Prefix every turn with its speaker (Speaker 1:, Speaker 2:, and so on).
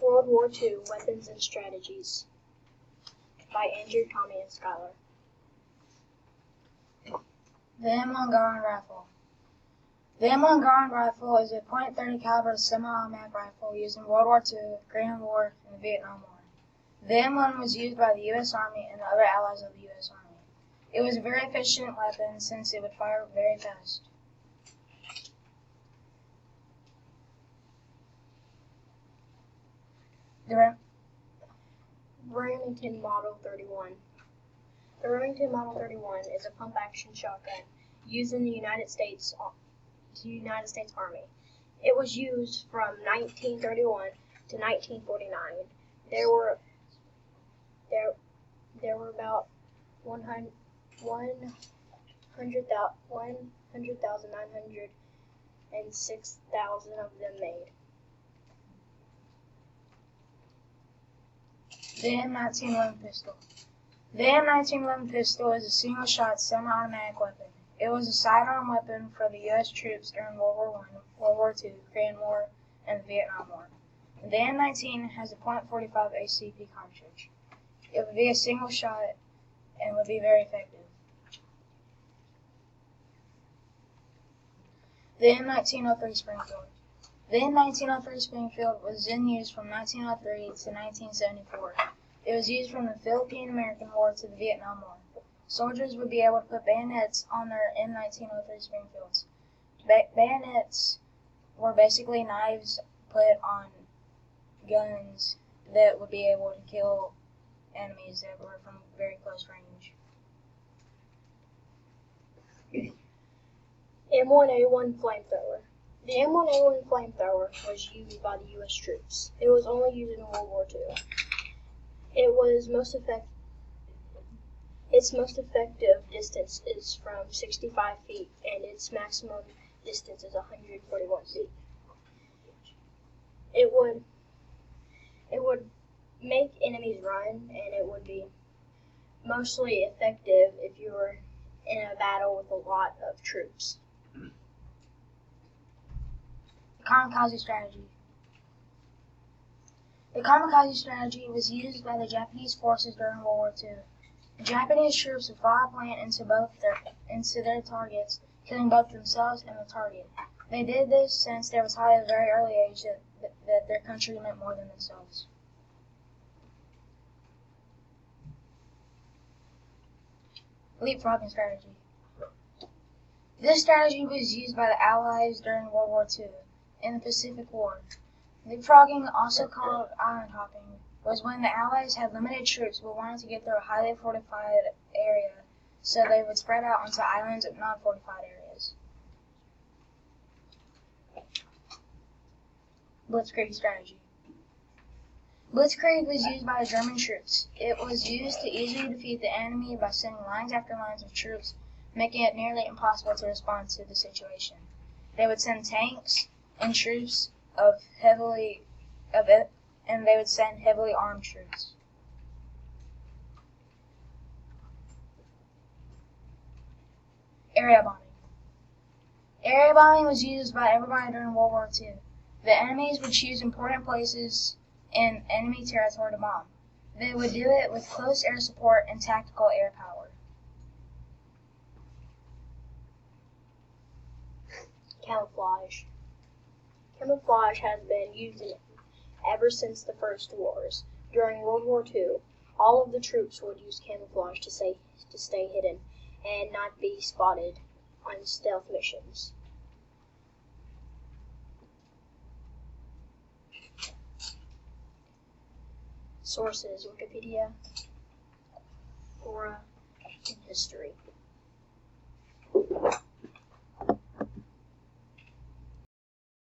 Speaker 1: World War II Weapons and Strategies by Andrew, Tommy, and Skyler.
Speaker 2: The M1 Garand Rifle. The M1 Garand Rifle is a .30 caliber semi-automatic rifle used in World War II, Korean War, and the Vietnam War. The M1 was used by the U.S. Army and the other allies of the U.S. Army. It was a very efficient weapon since it would fire very fast. The
Speaker 1: Remington Model 31. The Remington Model 31 is a pump-action shotgun used in the United States Army. It was used from 1931 to 1949. There were about 100,906,000 of them made.
Speaker 2: The M1911 pistol. The M1911 pistol is a single-shot semi-automatic weapon. It was a sidearm weapon for the U.S. troops during World War I, World War II, Korean War, and the Vietnam War. The M19 has a .45 ACP cartridge. It would be a single shot and would be very effective. The M1903 Springfield. The M1903 Springfield was in use from 1903 to 1974. It was used from the Philippine-American War to the Vietnam War. Soldiers would be able to put bayonets on their M1903 Springfields. Bayonets were basically knives put on guns that would be able to kill enemies that were from very close range.
Speaker 1: M1A1 Flamethrower. The M1A1 flamethrower was used by the U.S. troops. It was only used in World War II. Its most effective distance is from 65 feet, and its maximum distance is 141 feet. It would make enemies run, and it would be mostly effective if you were in a battle with a lot of troops.
Speaker 2: The kamikaze strategy. The kamikaze strategy was used by the Japanese forces during World War II. The Japanese troops would fly a plane into their targets, killing both themselves and the target. They did this since they were taught at a very early age that their country meant more than themselves. Leapfrogging strategy. This strategy was used by the Allies during World War II in the Pacific War. Leapfrogging, also called island hopping, was when the Allies had limited troops but wanted to get through a highly fortified area, so they would spread out onto islands of non-fortified areas. Blitzkrieg strategy. Blitzkrieg was used by the German troops. It was used to easily defeat the enemy by sending lines after lines of troops, making it nearly impossible to respond to the situation. They would send tanks and troops and they would send heavily armed troops. Area bombing. Area bombing was used by everybody during World War II. The enemies would choose important places in enemy territory to bomb. They would do it with close air support and tactical air power.
Speaker 1: Camouflage. Camouflage has been used ever since the first wars. During World War II, all of the troops would use camouflage to stay hidden and not be spotted on stealth missions. Sources: Wikipedia, Quora, and History.